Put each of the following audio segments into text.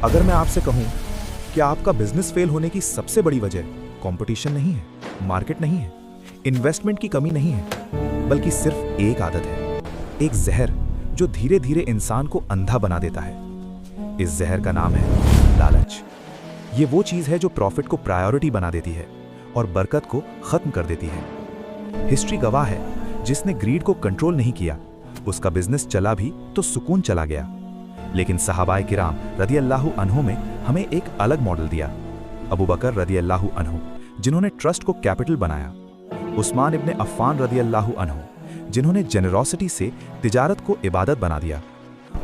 अगर मैं आपसे कहूं कि आपका बिजनेस फेल होने की सबसे बड़ी वजह कंपटीशन नहीं है, मार्केट नहीं है, इन्वेस्टमेंट की कमी नहीं है, बल्कि सिर्फ एक आदत है, एक जहर जो धीरे धीरे इंसान को अंधा बना देता है। इस जहर का नाम है लालच। ये वो चीज है जो प्रॉफिट को प्रायोरिटी बना देती है और बरकत को खत्म कर देती है। हिस्ट्री गवाह है, जिसने ग्रीड को कंट्रोल नहीं किया उसका बिजनेस चला भी तो सुकून चला गया। लेकिन सहाबाए किराम रदी अल्लाहु अन्हु में हमें एक अलग मॉडल दिया। अबू बकर रदी अल्लाहु अन्हु, जिन्होंने ट्रस्ट को कैपिटल बनाया। उस्मान इब्ने अफ़्फ़ान रदी अल्लाहु अन्हु, जिन्होंने जेनरोसिटी से तिजारत को इबादत बना दिया।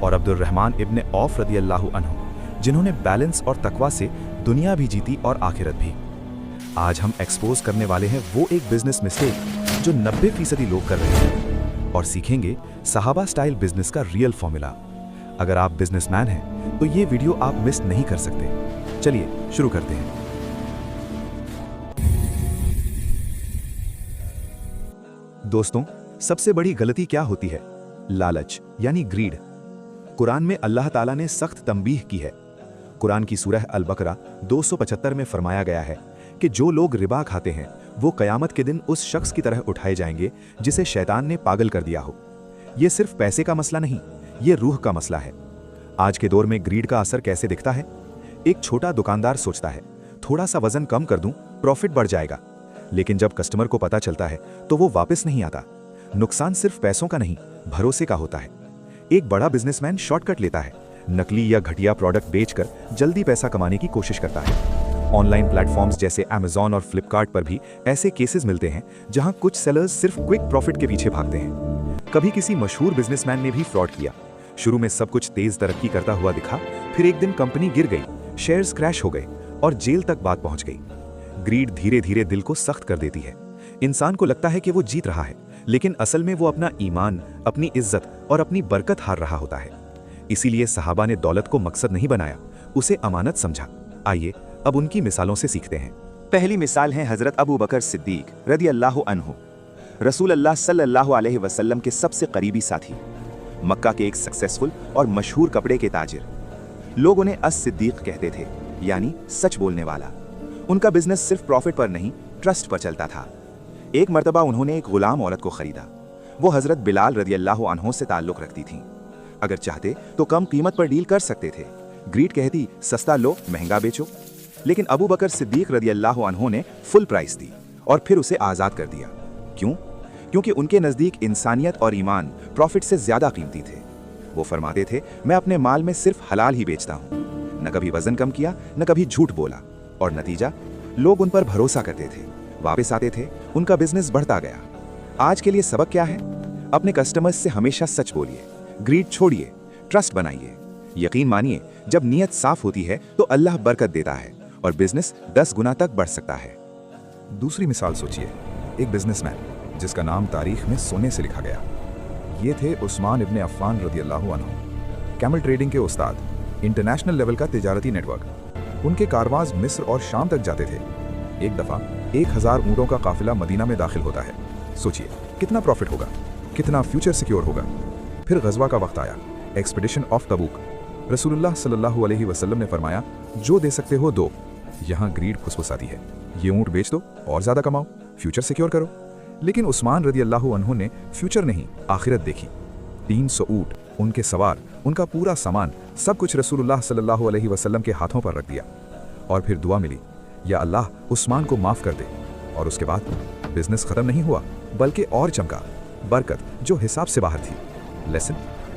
और अब्दुर्रहमान इब्ने औफ रदी अल्लाहु अन्हु, जिन्होंने बैलेंस और तकवा से दुनिया भी जीती और आखिरत भी। आज हम एक्सपोज करने वाले हैं वो एक बिजनेस मिस्टेक जो 90% लोग कर रहे हैं, और सीखेंगे सहाबा स्टाइल बिजनेस का रियल फॉर्मूला। अगर आप बिजनेसमैन हैं तो ये वीडियो आप मिस नहीं कर सकते। चलिए शुरू करते हैं। दोस्तों, सबसे बड़ी गलती क्या होती है? लालच यानी ग्रीड। कुरान में अल्लाह ताला ने सख्त तंबीह की है। कुरान की सूरह अल बकरा 275 में फरमाया गया है कि जो लोग रिबा खाते हैं वो कयामत के दिन उस शख्स की तरह उठाए जाएंगे जिसे शैतान ने पागल कर दिया हो। ये सिर्फ पैसे का मसला नहीं, ये रूह का मसला है। आज के दौर में ग्रीड का असर कैसे दिखता है? एक छोटा दुकानदार सोचता है, थोड़ा सा वजन कम कर दूं, प्रॉफिट बढ़ जाएगा। लेकिन जब कस्टमर को पता चलता है तो वो वापस नहीं आता। नुकसान सिर्फ पैसों का नहीं, भरोसे का होता है। एक बड़ा बिजनेसमैन शॉर्टकट लेता है, नकली या घटिया प्रोडक्ट बेचकर जल्दी पैसा कमाने की कोशिश करता है। ऑनलाइन प्लेटफॉर्म्स जैसे अमेज़न और फ्लिपकार्ट पर भी ऐसे केसेस मिलते हैं जहां कुछ सेलर्स सिर्फ क्विक प्रॉफिट के पीछे भागते हैं। कभी किसी मशहूर बिजनेसमैन ने भी फ्रॉड किया। शुरू में सब कुछ तेज तरक्की करता हुआ दिखा, फिर एक दिन कंपनी गिर गई, शेयर्स क्रैश हो गए और जेल तक बात पहुंच गई। ग्रीड धीरे धीरे दिल को सख्त कर देती है। इंसान को लगता है कि वो जीत रहा है, लेकिन असल में वो अपना ईमान, अपनी इज्जत और अपनी बरकत हार रहा होता है। इसीलिए सहाबा ने दौलत को मकसद नहीं बनाया, उसे अमानत समझा। आइए अब उनकी मिसालों से सीखते हैं। पहली मिसाल है हजरत अबू बकर सिद्दीक रदी अल्लाहु अन्हु, रसूल अल्लाह सल्लल्लाहु अलैहि वसल्लम के सबसे करीबी साथी, मक्का के एक सक्सेसफुल और मशहूर कपड़े के ताजिर। लोग उन्हें अस-सिद्दीक कहते थे, यानी सच बोलने वाला। उनका बिजनेस सिर्फ प्रॉफिट पर नहीं, ट्रस्ट पर चलता था। एक मर्तबा उन्होंने एक गुलाम औरत को खरीदा। वो हजरत बिलाल रदी अल्लाहु अन्हु से ताल्लुक रखती थी। अगर चाहते तो कम कीमत पर डील कर सकते थे। ग्रीड कहती, सस्ता लो, महंगा बेचो। लेकिन अबू बकर सिद्दीक रदी अल्लाहु अन्हु ने फुल प्राइस दी और फिर उसे आज़ाद कर दिया। क्यों? क्योंकि उनके नज़दीक इंसानियत और ईमान प्रॉफिट से ज़्यादा कीमती थे। वो फरमाते थे, मैं अपने माल में सिर्फ हलाल ही बेचता हूँ। न कभी वजन कम किया, न कभी झूठ बोला, और नतीजा, लोग उन पर भरोसा करते थे, वापस आते थे, उनका बिजनेस बढ़ता गया। आज के लिए सबक क्या है? अपने कस्टमर्स से हमेशा सच बोलिए, ग्रीड छोड़िए, ट्रस्ट बनाइए। यकीन मानिए, जब नीयत साफ होती है तो अल्लाह बरकत देता है और बिजनेस 10 गुना तक बढ़ सकता है। दूसरी मिसाल सोचिए, एक बिजनेसमैन जिसका नाम तारीख में सोने से लिखा गया। ये थे उस्मान इब्ने अफ़्फ़ान रदी अल्लाहु अन्हु, कैमल ट्रेडिंग के उस्ताद, इंटरनेशनल लेवल का तिजारती नेटवर्क। उनके कारवाज मिस्र और शाम तक जाते थे। एक दफ़ा 1000 ऊँटों का काफिला मदीना में दाखिल होता है। सोचिए कितना प्रॉफिट होगा, कितना फ्यूचर सिक्योर होगा। फिर गजवा का वक्त आया, एक्सपीडिशन ऑफ तबूक। रसूलुल्लाह सल्लल्लाहु अलैहि वसल्लम ने फरमाया, जो दे सकते हो दो। यहाँ ग्रीड फुसफुसाती है, ये ऊँट बेच दो और ज़्यादा कमाओ, फ्यूचर सिक्योर करो। लेकिन उस्मान रदी अल्लाहु अन्हु ने फ्यूचर नहीं, आखिरत देखी। 300 ऊँट, उनके सवार, उनका पूरा सामान, सब कुछ रसूलुल्लाह सल्लल्लाहु अलैहि वसल्लम के हाथों पर रख दिया। और फिर दुआ मिली, या अल्लाह उस्मान को माफ़ कर दे। और उसके बाद बिजनेस ख़त्म नहीं हुआ, बल्कि और चमका। बरकत जो हिसाब से बाहर थी। लेसन,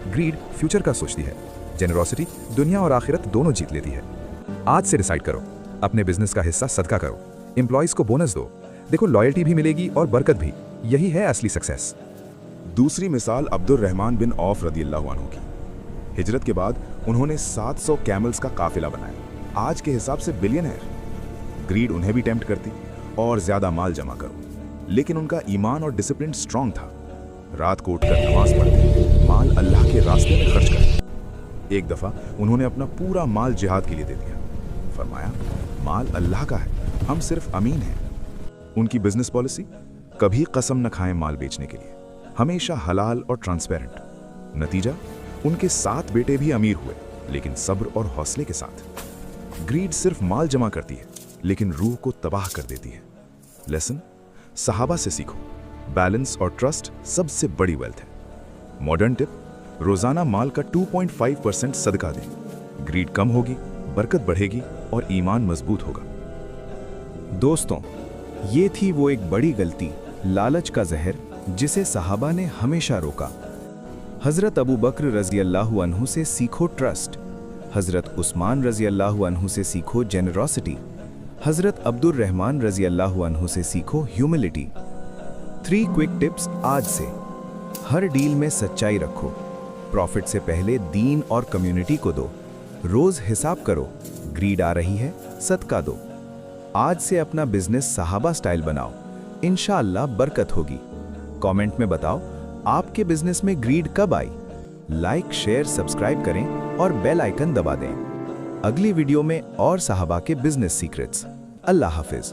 ग्रीड फ्यूचर का सोचती है, जेनरोसिटी दुनिया और आखिरत दोनों जीत लेती है। आज से डिसाइड करो, अपने बिजनेस का हिस्सा सदका करो, एम्प्लॉयज़ को बोनस दो। देखो, लॉयल्टी भी मिलेगी और बरकत भी। यही है असली सक्सेस। दूसरी मिसाल अब्दुर्रहमान बिन औफ रदी अल्लाहु अन्हु की। हिजरत के बाद उन्होंने 700 कैमल्स का काफिला बनाया। आज के हिसाब से बिलियनर। ग्रीड उन्हें भी टेम्प्ट करती और ज्यादा माल जमा करो, लेकिन उनका ईमान और डिसिप्लिन स्ट्रांग था। रात को उठकर नमाज पढ़ते, माल अल्लाह के रास्ते में खर्च करते। एक दफा उन्होंने अपना पूरा माल जिहाद के लिए दे दिया। फरमाया, माल अल्लाह का है, हम सिर्फ अमीन हैं। उनकी बिजनेस पॉलिसी, कभी कसम न खाएं माल बेचने के लिए, हमेशा हलाल और ट्रांसपेरेंट। नतीजा, उनके 7 बेटे भी अमीर हुए, लेकिन सब्र और हौसले के साथ। ग्रीड सिर्फ माल जमा करती है, लेकिन रूह को तबाह कर देती है। लेसन, सहाबा से सीखो, बैलेंस और ट्रस्ट सबसे बड़ी वेल्थ है। मॉडर्न टिप, रोजाना माल का 2.5% सदका दें। ग्रीड कम होगी, बरकत बढ़ेगी और ईमान मजबूत होगा। दोस्तों, ये थी वो एक बड़ी गलती, लालच का जहर, जिसे सहाबा ने हमेशा रोका। हजरत अबू बकर रजी अल्लाहु अन्हु से सीखो ट्रस्ट, हजरत उस्मान रजी अल्लाहु अन्हु से सीखो जेनरोसिटी, हजरत अब्दुर रहमान रजी अल्लाहु अन्हु से सीखो ह्यूमिलिटी। 3 क्विक टिप्स आज से। हर डील में सच्चाई रखो, प्रॉफिट से पहले दीन और कम्युनिटी को दो, रोज हिसाब करो, ग्रीड आ रही है सदका दो। आज से अपना बिजनेस सहाबा स्टाइल बनाओ, इंशाअल्लाह बरकत होगी। कमेंट में बताओ आपके बिजनेस में ग्रीड कब आई। लाइक, शेयर, सब्सक्राइब करें और बेल आइकन दबा दें। अगली वीडियो में और सहाबा के बिजनेस सीक्रेट्स। अल्लाह हाफिज।